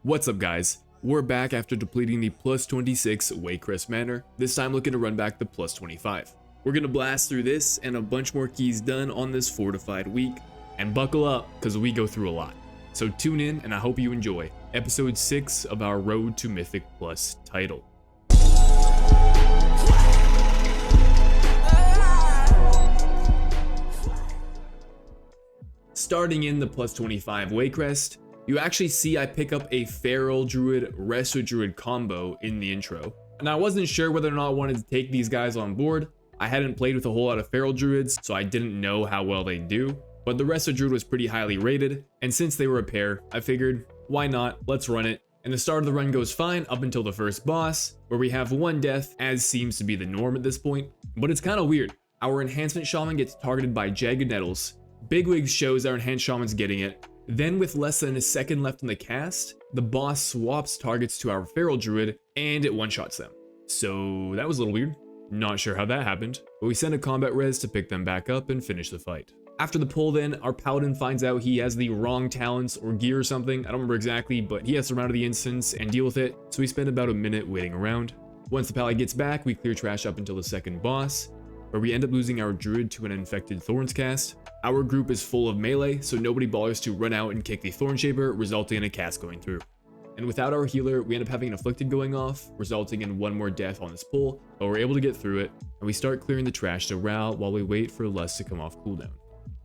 What's up guys? We're back after depleting the plus 26 Waycrest Manor, this time looking to run back the plus 25. We're gonna blast through this and a bunch more keys done on this fortified week, and buckle up because we go through a lot. So tune in and I hope you enjoy episode 6 of our Road to Mythic Plus title. Starting in the plus 25 Waycrest, you actually see I pick up a Feral Druid Resto Druid combo in the intro. And I wasn't sure whether or not I wanted to take these guys on board. I hadn't played with a whole lot of Feral Druids, so I didn't know how well they do. But the Resto Druid was pretty highly rated, and since they were a pair, I figured, why not, let's run it. And the start of the run goes fine up until the first boss, where we have one death, as seems to be the norm at this point. But it's kind of weird. Our Enhancement Shaman gets targeted by Jagged Nettles. Bigwigs shows our Enhanced Shaman's getting it. Then with less than a second left in the cast, the boss swaps targets to our Feral Druid and it one-shots them. So that was a little weird. Not sure how that happened, but we send a combat res to pick them back up and finish the fight. After the pull then, our Paladin finds out he has the wrong talents or gear or something, I don't remember exactly, but he has to run out of the instance and deal with it, so we spend about a minute waiting around. Once the Paladin gets back, we clear trash up until the second boss, where we end up losing our Druid to an infected Thorns cast. Our group is full of melee, so nobody bothers to run out and kick the Thorn Shaper, resulting in a cast going through. And without our healer, we end up having an Afflicted going off, resulting in one more death on this pull, but we're able to get through it, and we start clearing the trash to Ral while we wait for Lust to come off cooldown.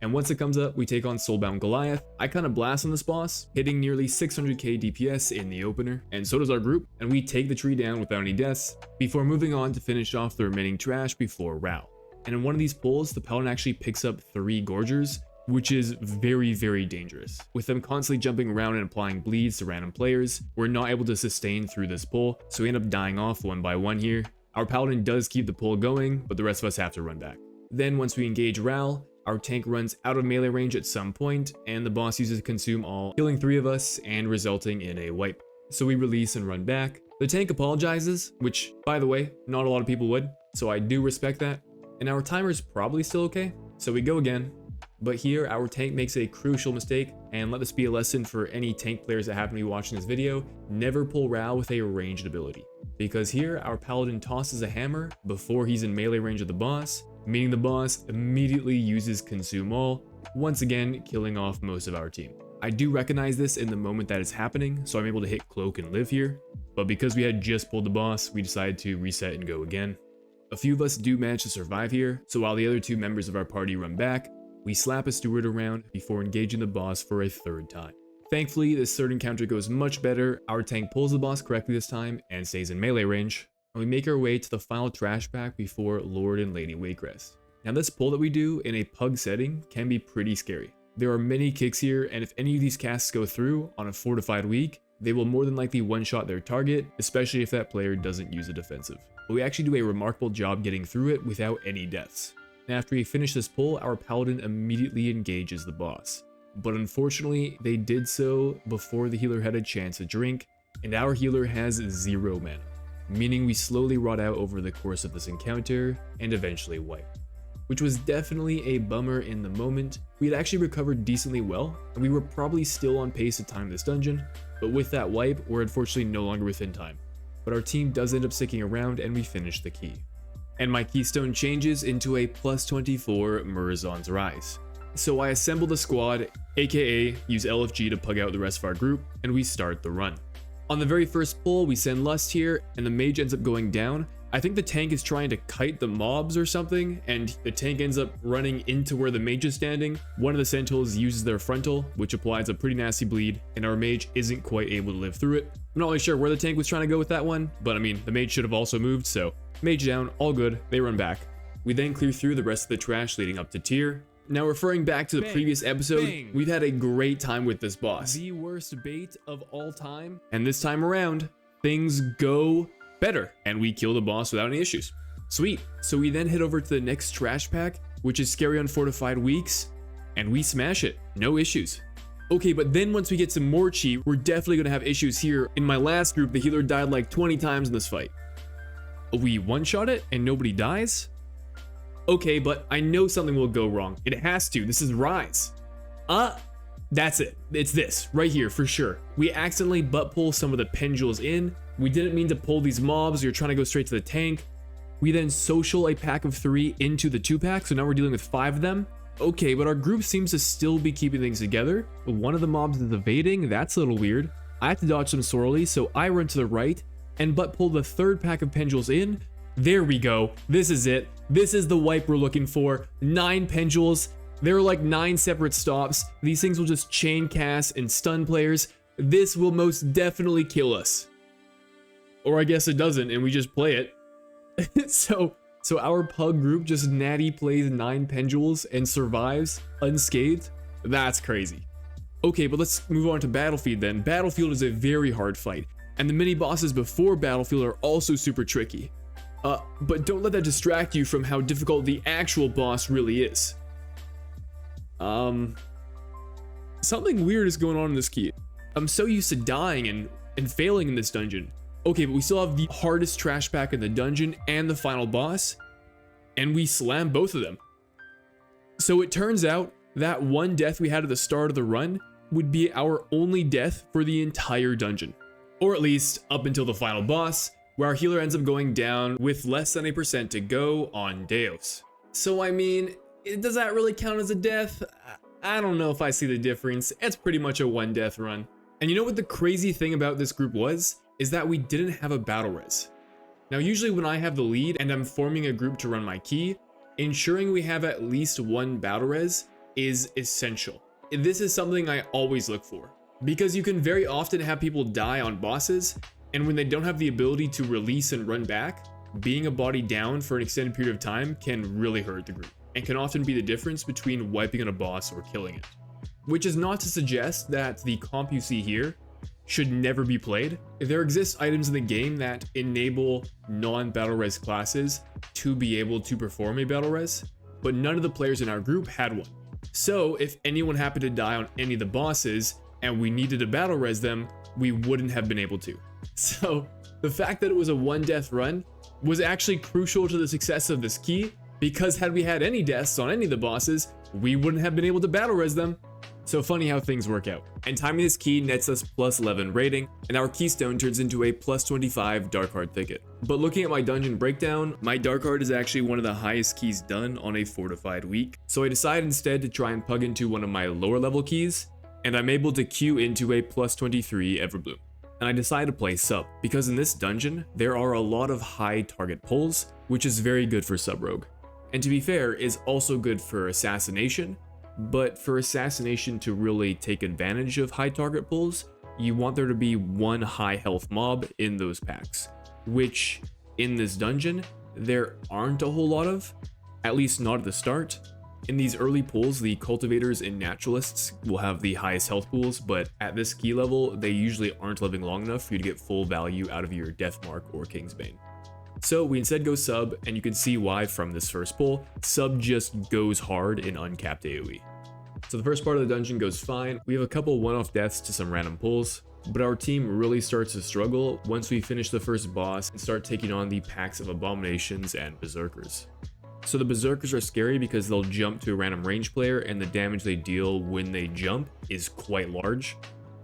And once it comes up, we take on Soulbound Goliath. I kind of blast on this boss, hitting nearly 600k DPS in the opener, and so does our group, and we take the tree down without any deaths, before moving on to finish off the remaining trash before Ral. And in one of these pulls, the Paladin actually picks up 3 Gorgers, which is very, very dangerous. With them constantly jumping around and applying bleeds to random players, we're not able to sustain through this pull, so we end up dying off one by one here. Our Paladin does keep the pull going, but the rest of us have to run back. Then once we engage Ral, our tank runs out of melee range at some point, and the boss uses Consume All, killing 3 of us and resulting in a wipe. So we release and run back. The tank apologizes, which, by the way, not a lot of people would, so I do respect that. And our timer's probably still okay, so we go again. But here, our tank makes a crucial mistake, and let this be a lesson for any tank players that happen to be watching this video, never pull Ral with a ranged ability. Because here, our Paladin tosses a hammer before he's in melee range of the boss, meaning the boss immediately uses Consume All, once again killing off most of our team. I do recognize this in the moment that it's happening, so I'm able to hit Cloak and live here, but because we had just pulled the boss, we decided to reset and go again. A few of us do manage to survive here, so while the other 2 members of our party run back, we slap a steward around before engaging the boss for a 3rd time. Thankfully, this 3rd encounter goes much better. Our tank pulls the boss correctly this time and stays in melee range, and we make our way to the final trash pack before Lord and Lady Waycrest. Now this pull that we do in a pug setting can be pretty scary. There are many kicks here, and if any of these casts go through on a fortified week, they will more than likely one-shot their target, especially if that player doesn't use a defensive. But we actually do a remarkable job getting through it without any deaths. And after we finish this pull, our Paladin immediately engages the boss. But unfortunately, they did so before the healer had a chance to drink, and our healer has 0 mana, meaning we slowly rot out over the course of this encounter and eventually wipe. Which was definitely a bummer in the moment. We had actually recovered decently well, and we were probably still on pace to time this dungeon, but with that wipe, we're unfortunately no longer within time. But our team does end up sticking around and we finish the key. And my keystone changes into a plus 24 Murazon's Rise. So I assemble the squad, aka use LFG to pug out the rest of our group, and we start the run. On the very first pull, we send Lust here, and the mage ends up going down. I think the tank is trying to kite the mobs or something, and the tank ends up running into where the mage is standing. One of the sentinels uses their frontal, which applies a pretty nasty bleed, and our mage isn't quite able to live through it. I'm not really sure where the tank was trying to go with that one, but I mean, the mage should have also moved, so mage down, all good, they run back. We then clear through the rest of the trash leading up to tier. Now referring back to the previous episode, we've had a great time with this boss. The worst bait of all time. And this time around, things go better, and we kill the boss without any issues. Sweet. So we then head over to the next trash pack, which is Scary Unfortified Weeks, and we smash it, no issues. Okay, but then once we get some more chi, we're definitely gonna have issues here. In my last group, the healer died like 20 times in this fight. We one-shot it and nobody dies? Okay, but I know something will go wrong. It has to, this is Rise. That's it. It's this right here for sure. We accidentally butt pull some of the Pendules in. We didn't mean to pull these mobs. We were trying to go straight to the tank. We then social a pack of 3 into the 2-pack, so now we're dealing with 5 of them. Okay, but our group seems to still be keeping things together. One of the mobs is evading. That's a little weird. I have to dodge them sorely, so I run to the right and butt pull the 3rd pack of Pendules in. There we go. This is it. This is the wipe we're looking for. 9 Pendules. There are like 9 separate stops. These things will just chain cast and stun players. This will most definitely kill us. Or I guess it doesn't and we just play it. So our pug group just natty plays 9 Pendules and survives unscathed. That's crazy. Okay, but let's move on to Battlefield then. Battlefield is a very hard fight, and the mini bosses before Battlefield are also super tricky. But don't let that distract you from how difficult the actual boss really is. Something weird is going on in this key. I'm so used to dying and failing in this dungeon. Okay, but we still have the hardest trash pack in the dungeon and the final boss, and we slam both of them. So it turns out that one death we had at the start of the run would be our only death for the entire dungeon. Or at least up until the final boss, where our healer ends up going down with less than 1% to go on Deus. So I mean, does that really count as a death? I don't know if I see the difference. It's pretty much a 1 death run. And you know what the crazy thing about this group was? Is that we didn't have a battle res. Now usually when I have the lead and I'm forming a group to run my key, ensuring we have at least 1 battle res is essential. This is something I always look for, because you can very often have people die on bosses, and when they don't have the ability to release and run back, being a body down for an extended period of time can really hurt the group, and can often be the difference between wiping on a boss or killing it. Which is not to suggest that the comp you see here should never be played. There exist items in the game that enable non-battle res classes to be able to perform a battle res, but none of the players in our group had one. So if anyone happened to die on any of the bosses and we needed to battle res them, we wouldn't have been able to. So the fact that it was a 1 death run was actually crucial to the success of this key, because had we had any deaths on any of the bosses, we wouldn't have been able to battle res them. So funny how things work out. And timing this key nets us plus 11 rating, and our keystone turns into a plus 25 dark heart thicket. But looking at my dungeon breakdown, my dark heart is actually one of the highest keys done on a fortified week. So I decided instead to try and plug into one of my lower level keys, and I'm able to queue into a plus 23 Everbloom. And I decided to play sub, because in this dungeon, there are a lot of high target pulls, which is very good for sub rogue. And to be fair, is also good for assassination. But for assassination to really take advantage of high target pulls, you want there to be 1 high health mob in those packs, which in this dungeon, there aren't a whole lot of, at least not at the start. In these early pulls, the cultivators and naturalists will have the highest health pools, but at this key level, they usually aren't living long enough for you to get full value out of your Deathmark or Kingsbane. So we instead go sub, and you can see why from this first pull. Sub just goes hard in uncapped AoE. So the first part of the dungeon goes fine. We have a couple one-off deaths to some random pulls, but our team really starts to struggle once we finish the first boss and start taking on the packs of abominations and berserkers. So the berserkers are scary because they'll jump to a random range player, and the damage they deal when they jump is quite large.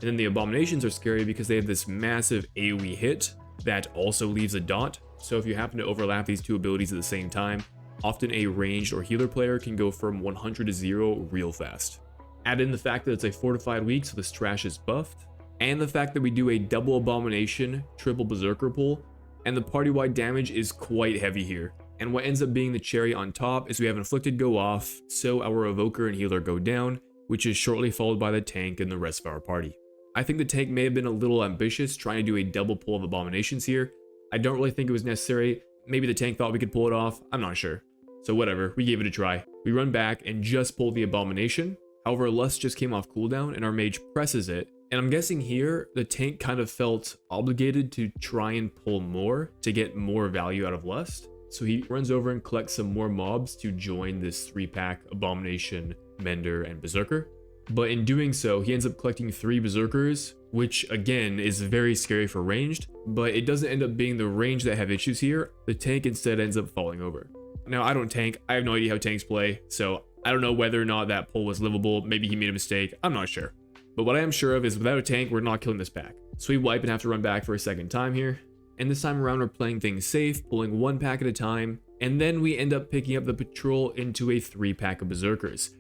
And then the abominations are scary because they have this massive AoE hit that also leaves a dot. So if you happen to overlap these 2 abilities at the same time, often a ranged or healer player can go from 100 to 0 real fast. Add in the fact that it's a fortified week, so this trash is buffed, and the fact that we do a double abomination, triple berserker pull, and the party-wide damage is quite heavy here. And what ends up being the cherry on top is we have inflicted go off, so our evoker and healer go down, which is shortly followed by the tank and the rest of our party. I think the tank may have been a little ambitious trying to do a double pull of abominations here. I don't really think it was necessary. Maybe the tank thought we could pull it off, I'm not sure. So whatever, we gave it a try. We run back and just pull the abomination. However, Lust just came off cooldown and our mage presses it. And I'm guessing here, the tank kind of felt obligated to try and pull more to get more value out of Lust. So he runs over and collects some more mobs to join this 3-pack Abomination, Mender, and Berserker. But in doing so, he ends up collecting 3 Berserkers, which again is very scary for ranged, but it doesn't end up being the range that have issues here. The tank instead ends up falling over. Now I don't tank, I have no idea how tanks play, so I don't know whether or not that pull was livable. Maybe he made a mistake. I'm not sure. But what I am sure of is without a tank, we're not killing this pack. So we wipe and have to run back for a second time here. And this time around, we're playing things safe, pulling 1 pack at a time. And then we end up picking up the patrol into a 3-pack of Berserkers.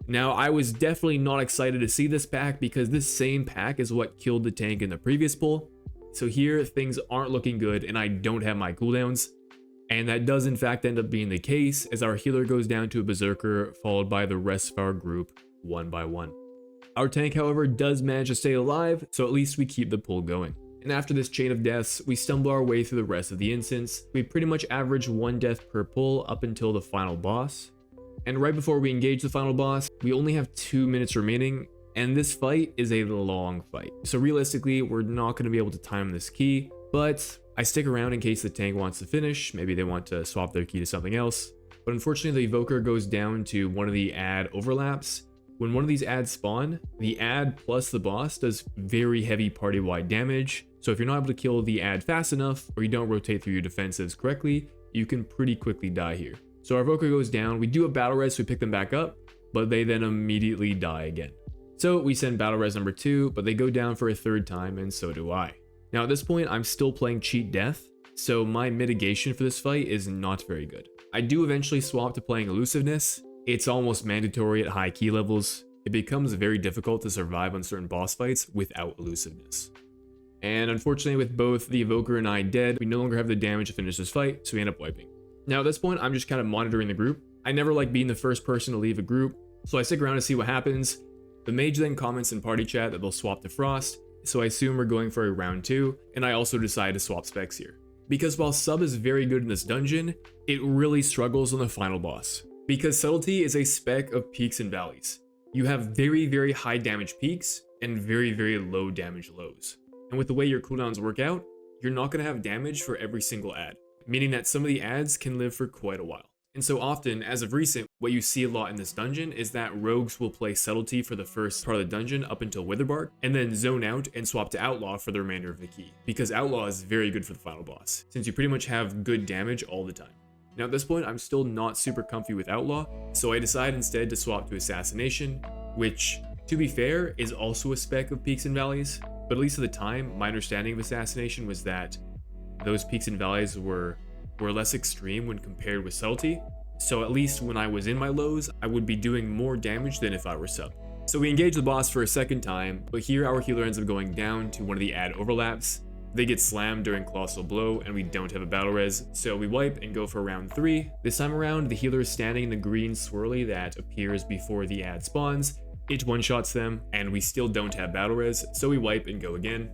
Now, I was definitely not excited to see this pack because this same pack is what killed the tank in the previous pull. So here, things aren't looking good and I don't have my cooldowns. And that does in fact end up being the case as our healer goes down to a Berserker followed by the rest of our group one by one. Our tank, however, does manage to stay alive, so at least we keep the pull going. And after this chain of deaths, we stumble our way through the rest of the instance. We pretty much average 1 death per pull up until the final boss. And right before we engage the final boss, we only have 2 minutes remaining, and this fight is a long fight. So realistically, we're not going to be able to time this key, but I stick around in case the tank wants to finish. Maybe they want to swap their key to something else. But unfortunately, the evoker goes down to one of the ad overlaps. When one of these ads spawn, the ad plus the boss does very heavy party-wide damage. So if you're not able to kill the ad fast enough, or you don't rotate through your defensives correctly, you can pretty quickly die here. So our evoker goes down, we do a battle res, so we pick them back up, but they then immediately die again. So we send battle res number 2, but they go down for a 3rd time, and so do I. Now at this point, I'm still playing cheat death, so my mitigation for this fight is not very good. I do eventually swap to playing elusiveness. It's almost mandatory at high key levels. It becomes very difficult to survive on certain boss fights without elusiveness. And unfortunately, with both the evoker and I dead, we no longer have the damage to finish this fight, so we end up wiping. Now at this point, I'm just kind of monitoring the group. I never like being the first person to leave a group, so I stick around to see what happens. The mage then comments in party chat that they'll swap to Frost, so I assume we're going for a round 2, and I also decide to swap specs here. Because while sub is very good in this dungeon, it really struggles on the final boss. Because subtlety is a spec of peaks and valleys. You have very high damage peaks and very low damage lows. And with the way your cooldowns work out, you're not going to have damage for every single ad, meaning that some of the ads can live for quite a while. And so often, as of recent, what you see a lot in this dungeon is that rogues will play subtlety for the first part of the dungeon up until Witherbark, and then zone out and swap to outlaw for the remainder of the key. Because outlaw is very good for the final boss, since you pretty much have good damage all the time. Now at this point, I'm still not super comfy with outlaw, so I decide instead to swap to assassination, which, to be fair, is also a spec of peaks and valleys, but at least at the time, my understanding of assassination was that those peaks and valleys were less extreme when compared with subtlety, so at least when I was in my lows, I would be doing more damage than if I were sub. So we engage the boss for a 2nd time, but here our healer ends up going down to one of the ad overlaps. They get slammed during Colossal Blow, and we don't have a battle res, so we wipe and go for round 3. This time around, the healer is standing in the green swirly that appears before the ad spawns. It one-shots them, and we still don't have battle res, so we wipe and go again.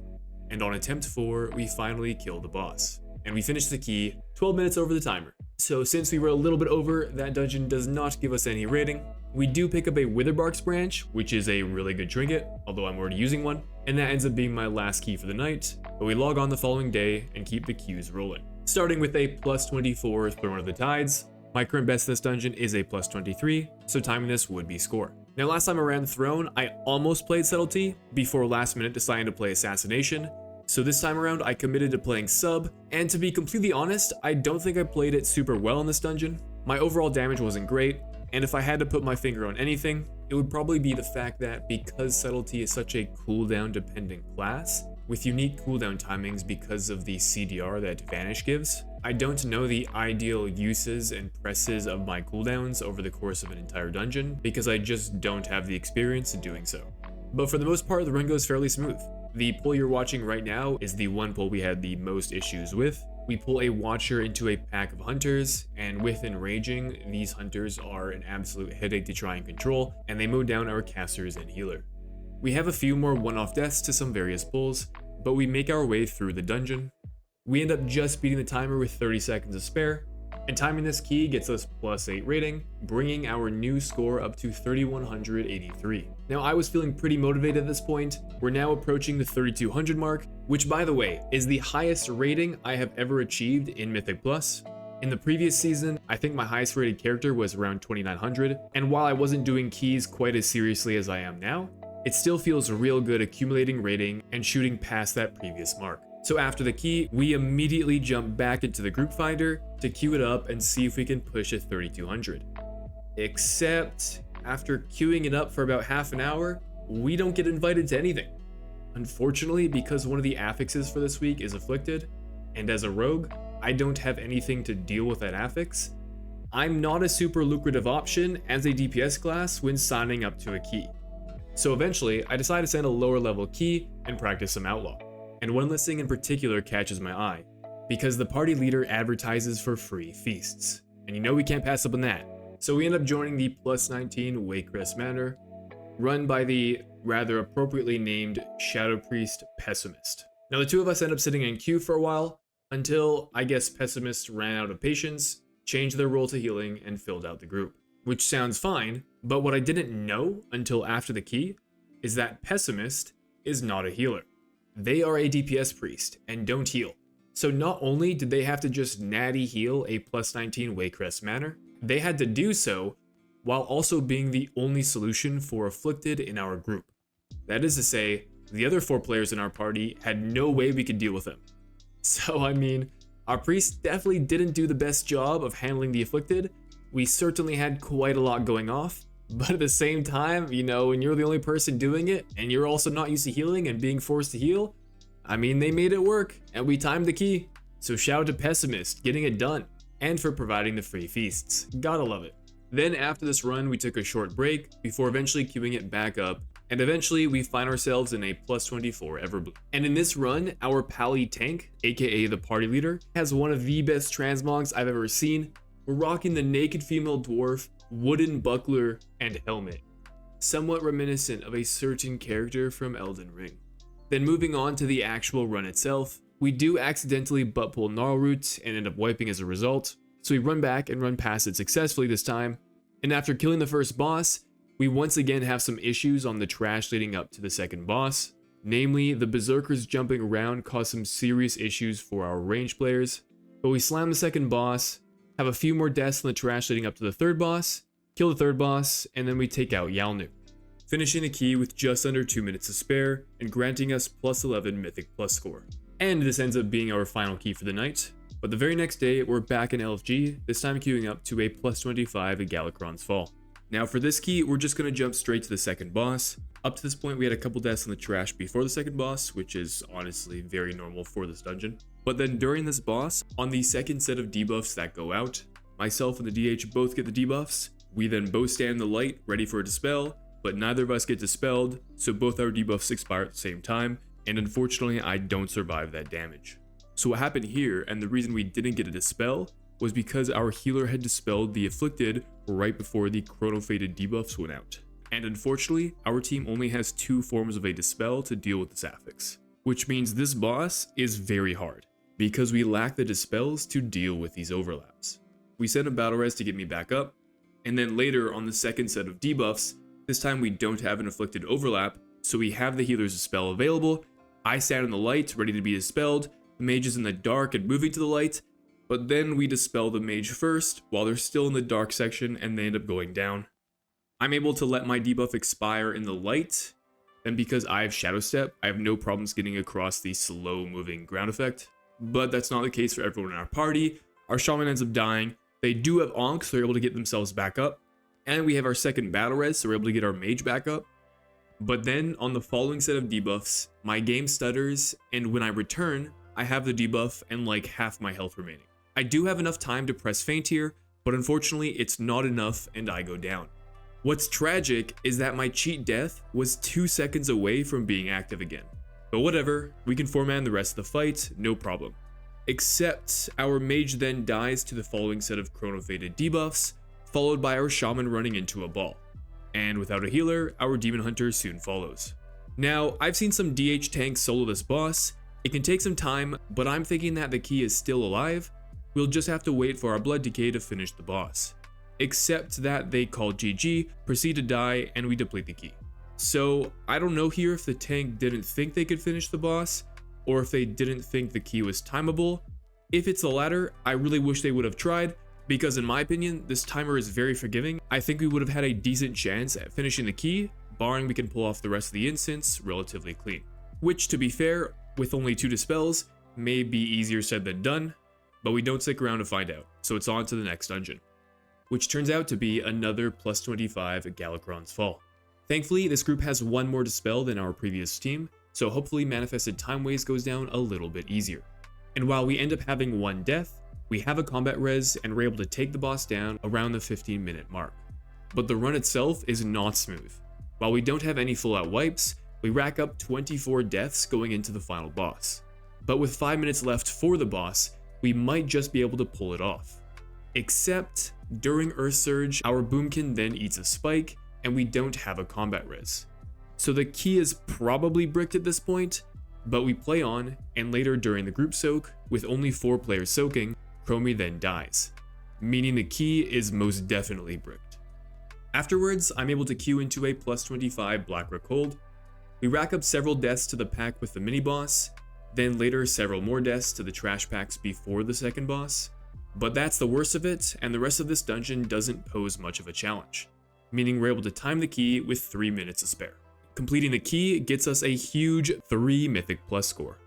And on attempt 4, we finally kill the boss. And we finish the key 12 minutes over the timer. So since we were a little bit over, that dungeon does not give us any rating. We do pick up a Witherbark's branch, which is a really good trinket, although I'm already using one, and that ends up being my last key for the night, but we log on the following day and keep the queues rolling. Starting with a plus 24 Throne of the Tides. My current best in this dungeon is a plus 23, so timing this would be score. Now last time around Throne, I almost played Subtlety before last minute deciding to play Assassination. So this time around, I committed to playing sub, and to be completely honest, I don't think I played it super well in this dungeon. My overall damage wasn't great, and if I had to put my finger on anything, it would probably be the fact that because Subtlety is such a cooldown dependent class, with unique cooldown timings because of the CDR that Vanish gives, I don't know the ideal uses and presses of my cooldowns over the course of an entire dungeon, because I just don't have the experience in doing so. But for the most part, the run goes fairly smooth. The pull you're watching right now is the one pull we had the most issues with. We pull a Watcher into a pack of Hunters, and with Enraging, these Hunters are an absolute headache to try and control, and they mow down our casters and healer. We have a few more one-off deaths to some various pulls, but we make our way through the dungeon. We end up just beating the timer with 30 seconds to spare, and timing this key gets us plus 8 rating, bringing our new score up to 3183. Now I was feeling pretty motivated at this point. We're now approaching the 3200 mark, which by the way, is the highest rating I have ever achieved in Mythic Plus. In the previous season, I think my highest rated character was around 2900, and while I wasn't doing keys quite as seriously as I am now, it still feels real good accumulating rating and shooting past that previous mark. So after the key, we immediately jump back into the group finder to queue it up and see if we can push a 3200. Except after queuing it up for about half an hour, we don't get invited to anything. Unfortunately, because one of the affixes for this week is afflicted, and as a rogue, I don't have anything to deal with that affix, I'm not a super lucrative option as a DPS class when signing up to a key. So eventually, I decide to send a lower level key and practice some outlaw. And one listing in particular catches my eye, because the party leader advertises for free feasts. And you know we can't pass up on that. So we end up joining the +19 Waycrest Manor, run by the rather appropriately named Shadow Priest Pessimist. Now the two of us end up sitting in queue for a while, until I guess Pessimist ran out of patience, changed their role to healing, and filled out the group. Which sounds fine, but what I didn't know until after the key is that Pessimist is not a healer. They are a DPS priest and don't heal. So not only did they have to just natty heal a +19 Waycrest Manor, they had to do so while also being the only solution for afflicted in our group. That is to say, the other 4 players in our party had no way we could deal with them. So I mean, our priest definitely didn't do the best job of handling the afflicted. We certainly had quite a lot going off, but at the same time, you know, when you're the only person doing it and you're also not used to healing and being forced to heal, I mean, they made it work and we timed the key. So shout out to Pessimist getting it done and for providing the free feasts. Gotta love it. Then after this run, we took a short break before eventually queuing it back up, and eventually we find ourselves in a +24 Everblue. And in this run, our Pally tank, aka the party leader, has one of the best transmogs I've ever seen. We're rocking the naked female dwarf, wooden buckler, and helmet, somewhat reminiscent of a certain character from Elden Ring. Then moving on to the actual run itself, we do accidentally butt pull Gnarl Roots and end up wiping as a result, so we run back and run past it successfully this time, and after killing the first boss, we once again have some issues on the trash leading up to the second boss. Namely, the berserkers jumping around cause some serious issues for our range players, but we slam the second boss, have a few more deaths in the trash leading up to the third boss, kill the third boss, and then we take out Yalnu, finishing the key with just under 2 minutes to spare and granting us +11 Mythic plus score. And this ends up being our final key for the night. But the very next day, we're back in LFG, this time queuing up to a +25 at Galakron's Fall. Now for this key, we're just going to jump straight to the second boss. Up to this point, we had a couple deaths in the trash before the second boss, which is honestly very normal for this dungeon. But then during this boss, on the second set of debuffs that go out, myself and the DH both get the debuffs. We then both stand in the light, ready for a dispel, but neither of us get dispelled, so both our debuffs expire at the same time, and unfortunately I don't survive that damage. So what happened here, and the reason we didn't get a dispel, was because our healer had dispelled the afflicted right before the chrono-faded debuffs went out. And unfortunately, our team only has 2 forms of a dispel to deal with this affix, which means this boss is very hard, because we lack the dispels to deal with these overlaps. We send a battle res to get me back up, and then later on the second set of debuffs, this time we don't have an afflicted overlap, so we have the healer's dispel available. I stand in the light, ready to be dispelled, the mage is in the dark and moving to the light, but then we dispel the mage first while they're still in the dark section and they end up going down. I'm able to let my debuff expire in the light, and because I have Shadow Step, I have no problems getting across the slow moving ground effect. But that's not the case for everyone in our party. Our shaman ends up dying. They do have Onk, so they're able to get themselves back up. And we have our second battle res, so we're able to get our mage back up. But then on the following set of debuffs, my game stutters, and when I return, I have the debuff and like half my health remaining. I do have enough time to press feint here, but unfortunately it's not enough and I go down. What's tragic is that my cheat death was 2 seconds away from being active again. But whatever, we can foreman the rest of the fight, no problem. Except our mage then dies to the following set of chrono-faded debuffs, followed by our shaman running into a ball. And without a healer, our demon hunter soon follows. Now, I've seen some DH tanks solo this boss. It can take some time, but I'm thinking that the key is still alive. We'll just have to wait for our blood decay to finish the boss. Except that they call GG, proceed to die, and we deplete the key. So I don't know here if the tank didn't think they could finish the boss, or if they didn't think the key was timeable. If it's the latter, I really wish they would have tried, because in my opinion, this timer is very forgiving. I think we would have had a decent chance at finishing the key, barring we can pull off the rest of the instance relatively clean. Which, to be fair, with only 2 dispels, may be easier said than done, but we don't stick around to find out, so it's on to the next dungeon. which turns out to be another plus 25 Galakron's Fall. Thankfully, this group has one more dispel than our previous team, so hopefully Manifested Time Waste goes down a little bit easier. And while we end up having one death, we have a combat res and we're able to take the boss down around the 15-minute mark. But the run itself is not smooth. While we don't have any full-out wipes, we rack up 24 deaths going into the final boss. But with 5 minutes left for the boss, we might just be able to pull it off. Except, during Earth Surge, our Boomkin then eats a spike, and we don't have a combat res. So the key is probably bricked at this point, but we play on, and later during the group soak, with only 4 players soaking, Chromie then dies, meaning the key is most definitely bricked. Afterwards, I'm able to queue into a plus 25 Blackrock Hold. We rack up several deaths to the pack with the mini-boss, then later several more deaths to the trash packs before the second boss. But that's the worst of it, and the rest of this dungeon doesn't pose much of a challenge, meaning we're able to time the key with 3 minutes to spare. Completing the key gets us a huge 3 Mythic Plus score.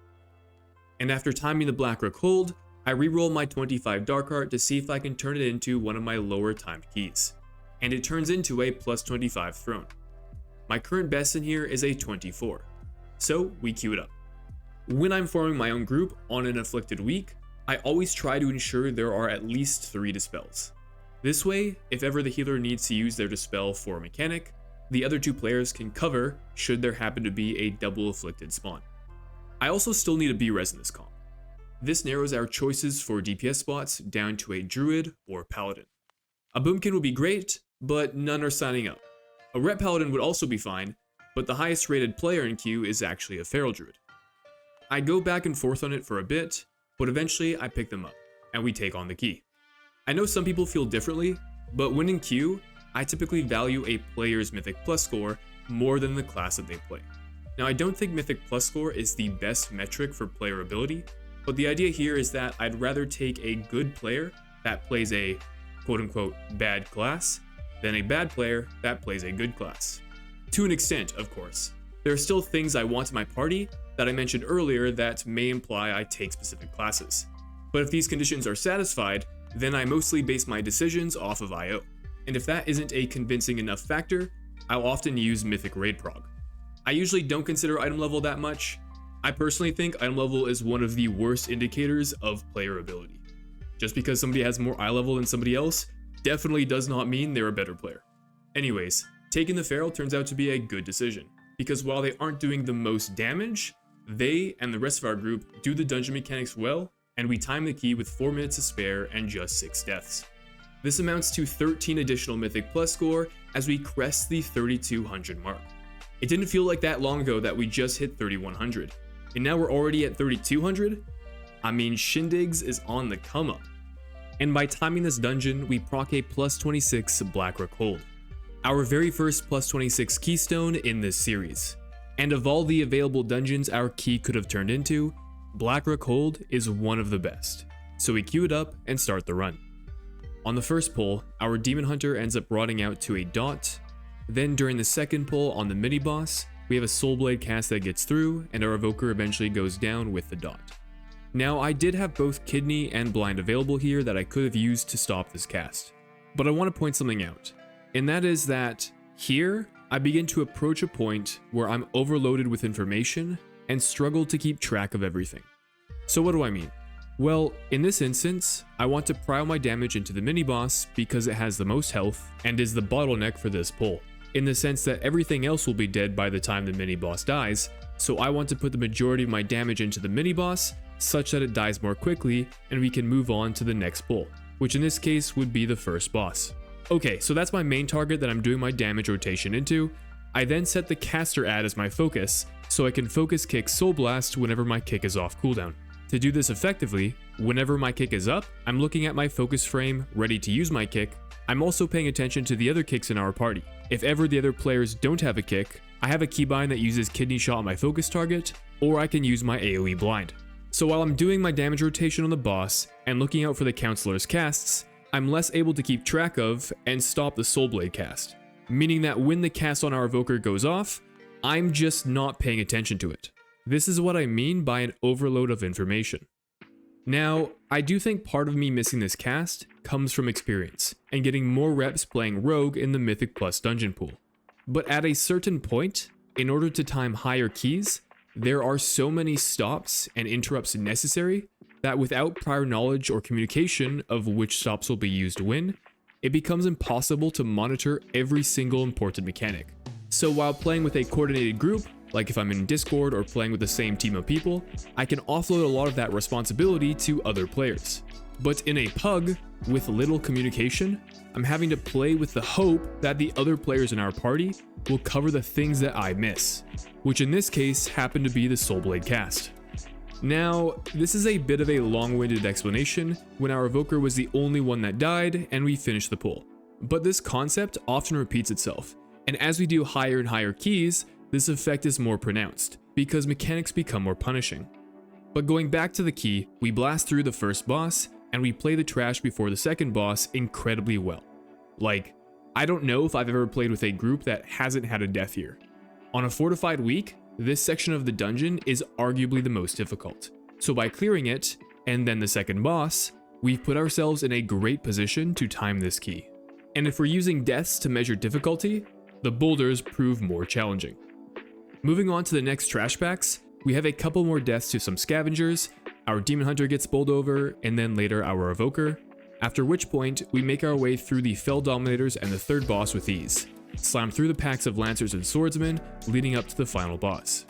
And after timing the Blackrock Hold, I reroll my 25 Dark Heart to see if I can turn it into one of my lower timed keys, and it turns into a plus 25 Throne. My current best in here is a 24, so we queue it up. When I'm forming my own group on an afflicted week, I always try to ensure there are at least 3 dispels. This way, if ever the healer needs to use their dispel for a mechanic, the other 2 players can cover should there happen to be a double afflicted spawn. I also still need a B-res in this comp. This narrows our choices for DPS spots down to a Druid or Paladin. A Boomkin would be great, but none are signing up. A Ret Paladin would also be fine, but the highest rated player in queue is actually a Feral Druid. I go back and forth on it for a bit, but eventually I pick them up, and we take on the key. I know some people feel differently, but when in queue, I typically value a player's Mythic Plus score more than the class that they play. Now I don't think Mythic Plus score is the best metric for player ability, but the idea here is that I'd rather take a good player that plays a quote-unquote bad class than a bad player that plays a good class. To an extent, of course. There are still things I want in my party that I mentioned earlier that may imply I take specific classes. But if these conditions are satisfied, then I mostly base my decisions off of IO. And if that isn't a convincing enough factor, I'll often use Mythic Raid Prog. I usually don't consider item level that much. I personally think item level is one of the worst indicators of player ability. Just because somebody has more eye level than somebody else definitely does not mean they're a better player. Anyways, taking the Feral turns out to be a good decision, because while they aren't doing the most damage, they and the rest of our group do the dungeon mechanics well, and we time the key with 4 minutes to spare and just 6 deaths. This amounts to 13 additional Mythic Plus score as we crest the 3200 mark. It didn't feel like that long ago that we just hit 3100, and now we're already at 3200? I mean, Shindigs is on the come up. And by timing this dungeon, we proc a plus 26 Blackrock Hold, our very first plus 26 keystone in this series. And of all the available dungeons our key could have turned into, Blackrock Hold is one of the best. So we queue it up and start the run. On the first pull, our Demon Hunter ends up rotting out to a dot. Then during the second pull on the mini boss, we have a Soul Blade cast that gets through, and our Evoker eventually goes down with the dot. Now I did have both Kidney and Blind available here that I could have used to stop this cast. But I want to point something out, and that is that here, I begin to approach a point where I'm overloaded with information and struggle to keep track of everything. So what do I mean? Well, in this instance, I want to pile my damage into the mini-boss because it has the most health and is the bottleneck for this pull, in the sense that everything else will be dead by the time the mini-boss dies, so I want to put the majority of my damage into the mini-boss such that it dies more quickly and we can move on to the next pull, which in this case would be the first boss. Okay, so that's my main target that I'm doing my damage rotation into. I then set the caster ad as my focus, so I can focus kick Soul Blast whenever my kick is off cooldown. To do this effectively, whenever my kick is up, I'm looking at my focus frame, ready to use my kick. I'm also paying attention to the other kicks in our party. If ever the other players don't have a kick, I have a keybind that uses Kidney Shot on my focus target, or I can use my AoE blind. So while I'm doing my damage rotation on the boss and looking out for the counselor's casts, I'm less able to keep track of and stop the Soul Blade cast, meaning that when the cast on our Evoker goes off, I'm just not paying attention to it. This is what I mean by an overload of information. Now, I do think part of me missing this cast comes from experience and getting more reps playing Rogue in the Mythic Plus dungeon pool. But at a certain point, in order to time higher keys, there are so many stops and interrupts necessary that without prior knowledge or communication of which stops will be used when, it becomes impossible to monitor every single important mechanic. So while playing with a coordinated group, like if I'm in Discord or playing with the same team of people, I can offload a lot of that responsibility to other players. But in a pug, with little communication, I'm having to play with the hope that the other players in our party will cover the things that I miss, which in this case happened to be the Soulblade cast. Now, this is a bit of a long-winded explanation when our evoker was the only one that died and we finished the pull. But this concept often repeats itself, and as we do higher and higher keys, this effect is more pronounced, because mechanics become more punishing. But going back to the key, we blast through the first boss, and we play the trash before the second boss incredibly well. Like, I don't know if I've ever played with a group that hasn't had a death here. On a fortified week, this section of the dungeon is arguably the most difficult. So by clearing it, and then the second boss, we've put ourselves in a great position to time this key. And if we're using deaths to measure difficulty, the boulders prove more challenging. Moving on to the next trash packs, we have a couple more deaths to some scavengers, our demon hunter gets bowled over, and then later our evoker, after which point we make our way through the fell dominators and the third boss with ease, slam through the packs of lancers and swordsmen, leading up to the final boss.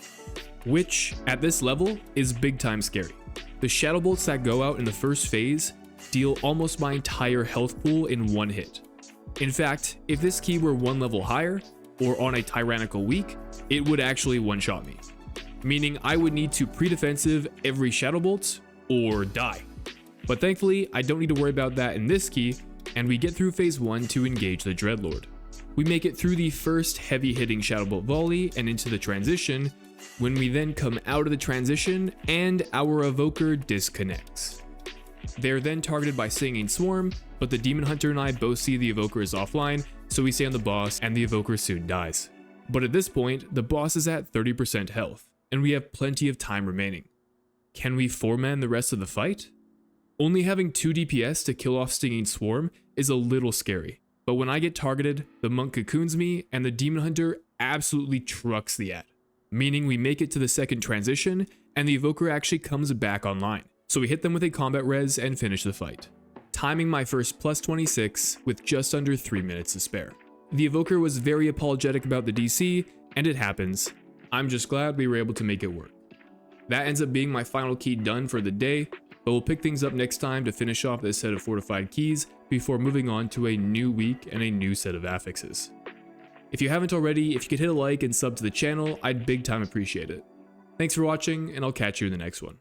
Which, at this level, is big time scary. The shadow bolts that go out in the first phase deal almost my entire health pool in one hit. In fact, if this key were one level higher, or on a tyrannical week, it would actually one-shot me. Meaning I would need to pre-defensive every shadow bolt, or die. But thankfully, I don't need to worry about that in this key, and we get through phase 1 to engage the Dreadlord. We make it through the first heavy-hitting shadow bolt volley and into the transition, when we then come out of the transition and our evoker disconnects. They're then targeted by Stinging Swarm, but the demon hunter and I both see the evoker is offline, so we stay on the boss and the evoker soon dies. But at this point, the boss is at 30% health, and we have plenty of time remaining. Can we 4-man the rest of the fight? Only having 2 DPS to kill off Stinging Swarm is a little scary, but when I get targeted, the monk cocoons me and the demon hunter absolutely trucks the ad. Meaning we make it to the second transition and the evoker actually comes back online. So we hit them with a combat res and finish the fight, timing my first plus 26 with just under 3 minutes to spare. The evoker was very apologetic about the DC, and it happens. I'm just glad we were able to make it work. That ends up being my final key done for the day, but we'll pick things up next time to finish off this set of fortified keys before moving on to a new week and a new set of affixes. If you haven't already, if you could hit a like and sub to the channel, I'd big time appreciate it. Thanks for watching, and I'll catch you in the next one.